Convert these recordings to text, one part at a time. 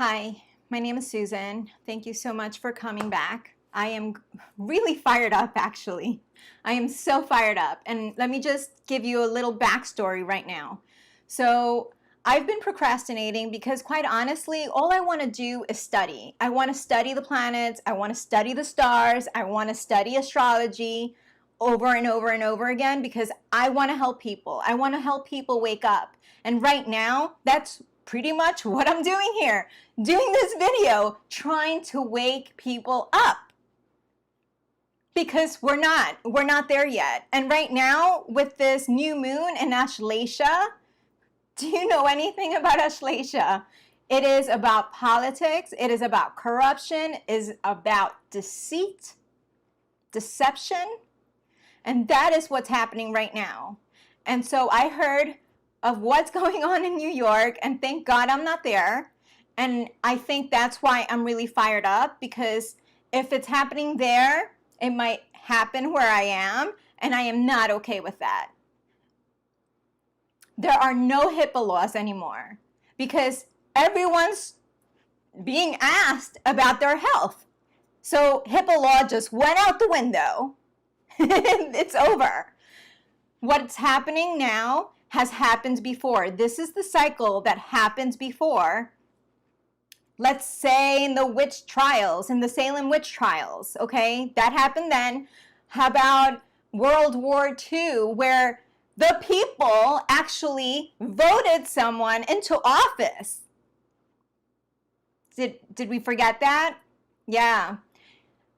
Hi, my name is Susan. Thank you so much for coming back. I am really fired up, actually. I am so fired up. And let me just give you a little backstory right now. So, I've been procrastinating because, quite honestly, all I want to do is study. I want to study the planets, I want to study the stars, I want to study astrology over and over and over again because I want to help people. I want to help people wake up. And right now, that's pretty much what I'm doing here. Doing this video, trying to wake people up. Because we're not there yet. And right now, with this new moon in Ashlesha, do you know anything about Ashlesha? It is about politics, it is about corruption, it is about deceit, deception, and that is what's happening right now. And so I heard of what's going on in New York, and thank God I'm not there. And I think that's why I'm really fired up, because if it's happening there, it might happen where I am, and I am not okay with that. There are no HIPAA laws anymore because everyone's being asked about their health. So HIPAA law just went out the window. It's over. What's happening now has happened before. This is the cycle that happened before. Let's say in the witch trials, in the Salem witch trials, okay? That happened then. How about World War II, where the people actually voted someone into office? Did we forget that? Yeah.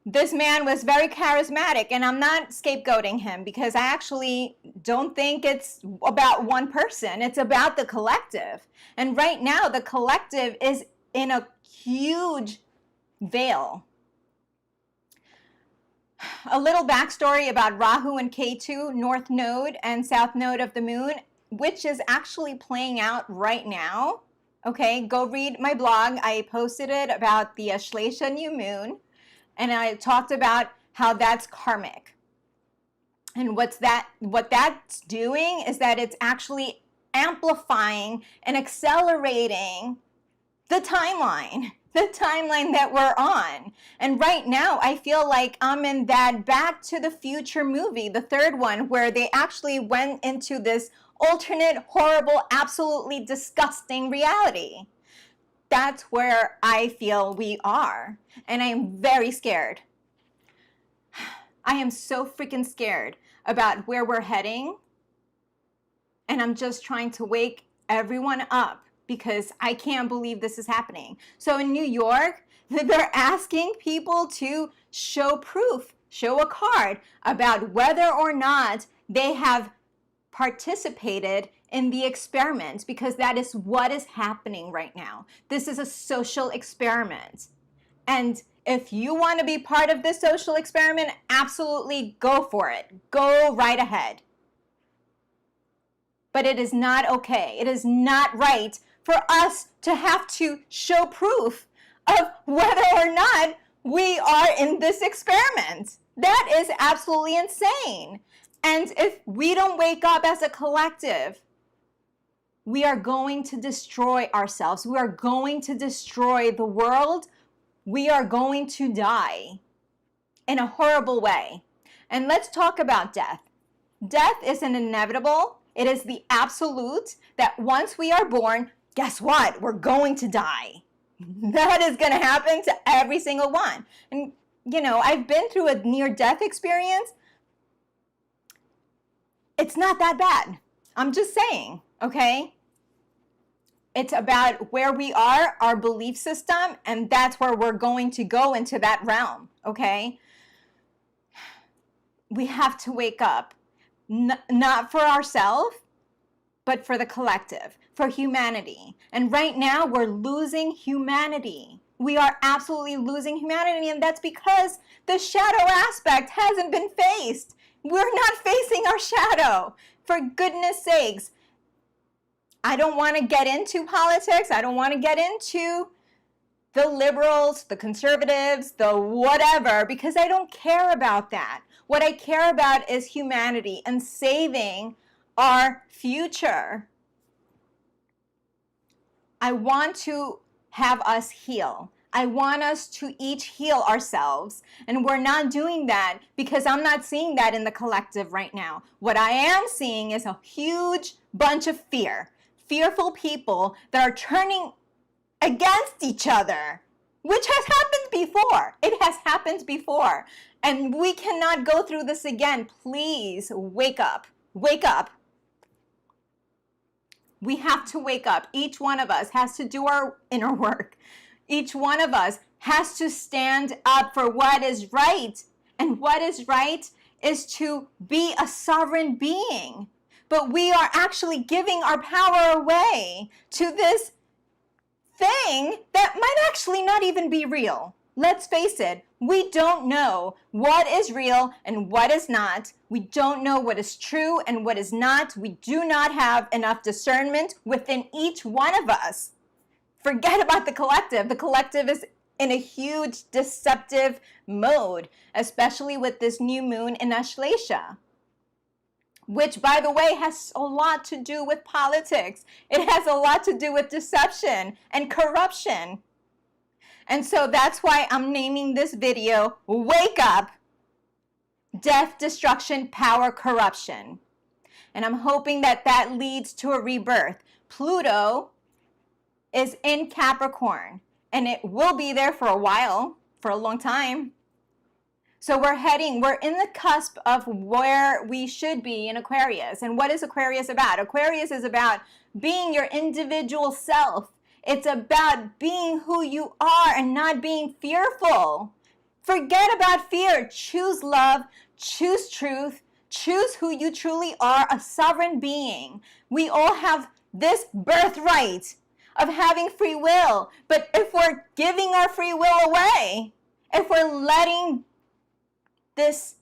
This man was very charismatic, and I'm not scapegoating him because I actually don't think it's about one person. It's about the collective. And right now, the collective is in a huge veil. A little backstory about Rahu and Ketu, North Node and South Node of the Moon, which is actually playing out right now. Okay, go read my blog. I posted it about the Ashlesha new moon, and I talked about how that's karmic. And what that's doing is that it's actually amplifying and accelerating the timeline that we're on. And right now, I feel like I'm in that Back to the Future movie, the third one, where they actually went into this alternate, horrible, absolutely disgusting reality. That's where I feel we are. And I am very scared. I am so freaking scared about where we're heading. And I'm just trying to wake everyone up, because I can't believe this is happening. So in New York, they're asking people to show proof, show a card about whether or not they have participated in the experiment, because that is what is happening right now. This is a social experiment. And if you want to be part of this social experiment, absolutely go for it. Go right ahead. But it is not okay. It is not right for us to have to show proof of whether or not we are in this experiment. That is absolutely insane. And if we don't wake up as a collective, we are going to destroy ourselves. We are going to destroy the world. We are going to die in a horrible way. And let's talk about death. Death is an inevitable. It is the absolute that once we are born, guess what? We're going to die. That is going to happen to every single one. And, you know, I've been through a near-death experience. It's not that bad. I'm just saying, okay? It's about where we are, our belief system, and that's where we're going to go into that realm, okay? We have to wake up, not for ourselves, but for the collective, for humanity. And right now, we're losing humanity. We are absolutely losing humanity, and that's because the shadow aspect hasn't been faced. We're not facing our shadow, for goodness sakes. I don't want to get into politics. I don't want to get into the liberals, the conservatives, the whatever, because I don't care about that. What I care about is humanity and saving our future. I want to have us heal. I want us to each heal ourselves. And we're not doing that because I'm not seeing that in the collective right now. What I am seeing is a huge bunch of fear. Fearful people that are turning against each other, which has happened before. It has happened before. And we cannot go through this again. Please wake up. Wake up. We have to wake up. Each one of us has to do our inner work. Each one of us has to stand up for what is right. And what is right is to be a sovereign being. But we are actually giving our power away to this thing that might actually not even be real. Let's face it, we don't know what is real and what is not. We don't know what is true and what is not. We do not have enough discernment within each one of us. Forget about the collective. The collective is in a huge deceptive mode, especially with this new moon in Ashlesha, which, by the way, has a lot to do with politics. It has a lot to do with deception and corruption. And so that's why I'm naming this video, Wake Up, Death, Destruction, Power, Corruption. And I'm hoping that that leads to a rebirth. Pluto is in Capricorn, and it will be there for a while, for a long time. So we're in the cusp of where we should be in Aquarius. And what is Aquarius about? Aquarius is about being your individual self. It's about being who you are and not being fearful. Forget about fear. Choose love, choose truth, choose who you truly are, a sovereign being. We all have this birthright of having free will. But if we're giving our free will away, if we're letting this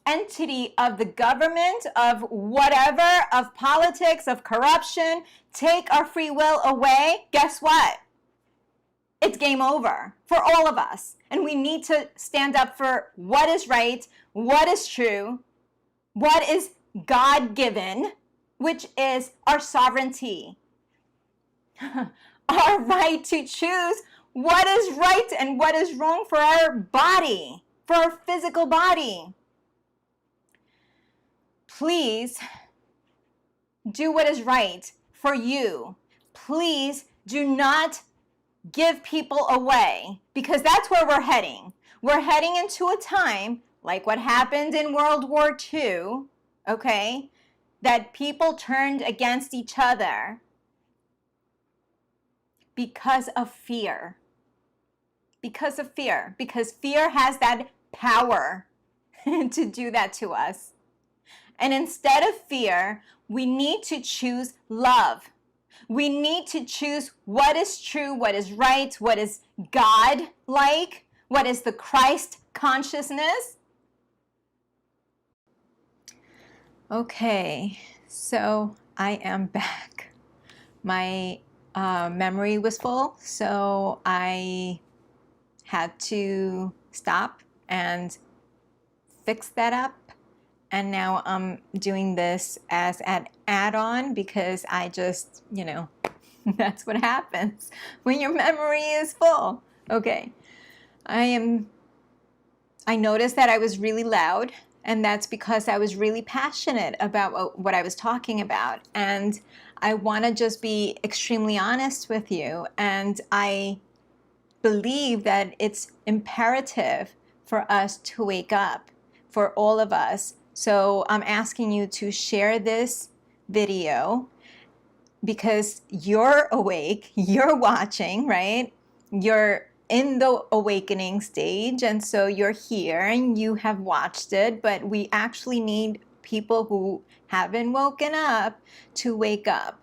entity of the government, of whatever, of politics, of corruption, take our free will away, guess what? It's game over for all of us. And we need to stand up for what is right, what is true, what is God-given, which is our sovereignty. Our right to choose what is right and what is wrong for our body, for our physical body. Please do what is right for you. Please do not give people away, because that's where we're heading. We're heading into a time like what happened in World War II, okay, that people turned against each other because of fear. Because of fear. Because fear has that power to do that to us. And instead of fear, we need to choose love. We need to choose what is true, what is right, what is God-like, what is the Christ consciousness. Okay, so I am back. My memory was full, so I had to stop and fix that up. And now I'm doing this as an add-on because I just, that's what happens when your memory is full. Okay, I noticed that I was really loud, and that's because I was really passionate about what I was talking about. And I want to just be extremely honest with you. And I believe that it's imperative for us to wake up, for all of us. So I'm asking you to share this video because you're awake, you're watching, right? You're in the awakening stage, and so you're here and you have watched it, but we actually need people who haven't woken up to wake up,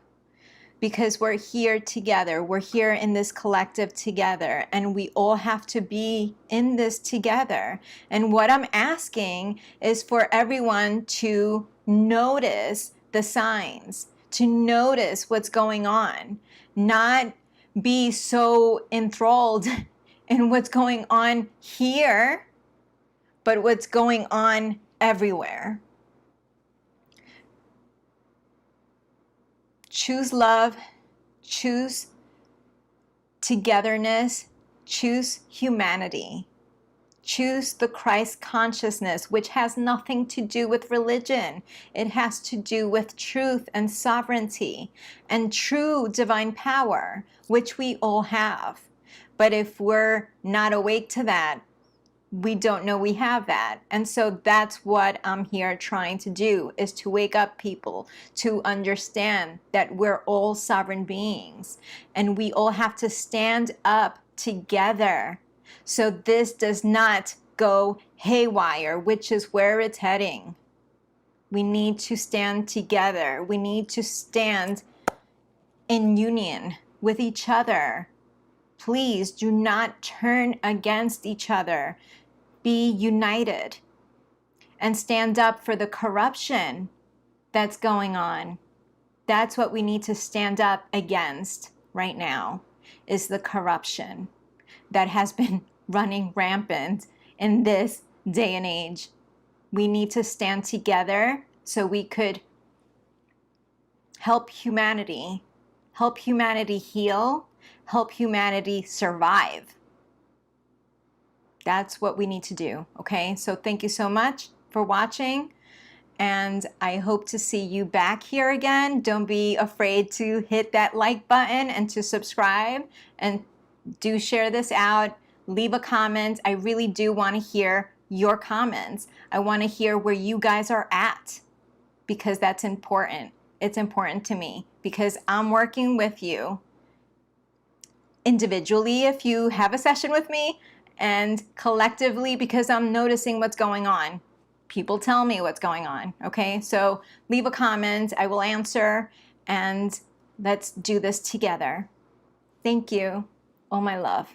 because we're here together. We're here in this collective together, and we all have to be in this together. And what I'm asking is for everyone to notice the signs, to notice what's going on, not be so enthralled in what's going on here, but what's going on everywhere. Choose love, choose togetherness, choose humanity. Choose the Christ consciousness, which has nothing to do with religion. It has to do with truth and sovereignty and true divine power, which we all have. But if we're not awake to that, we don't know we have that. And so that's what I'm here trying to do, is to wake up people to understand that we're all sovereign beings and we all have to stand up together. So this does not go haywire, which is where it's heading. We need to stand together. We need to stand in union with each other. Please do not turn against each other. Be united and stand up for the corruption that's going on. That's what we need to stand up against right now, is the corruption that has been running rampant in this day and age. We need to stand together so we could help humanity heal, help humanity survive. That's what we need to do, okay? So thank you so much for watching, and I hope to see you back here again. Don't be afraid to hit that like button and to subscribe, and do share this out. Leave a comment. I really do want to hear your comments. I want to hear where you guys are at, because that's important. It's important to me because I'm working with you individually if you have a session with me, and collectively because I'm noticing what's going on. People tell me what's going on, okay? So leave a comment, I will answer, and let's do this together. Thank you. All my love.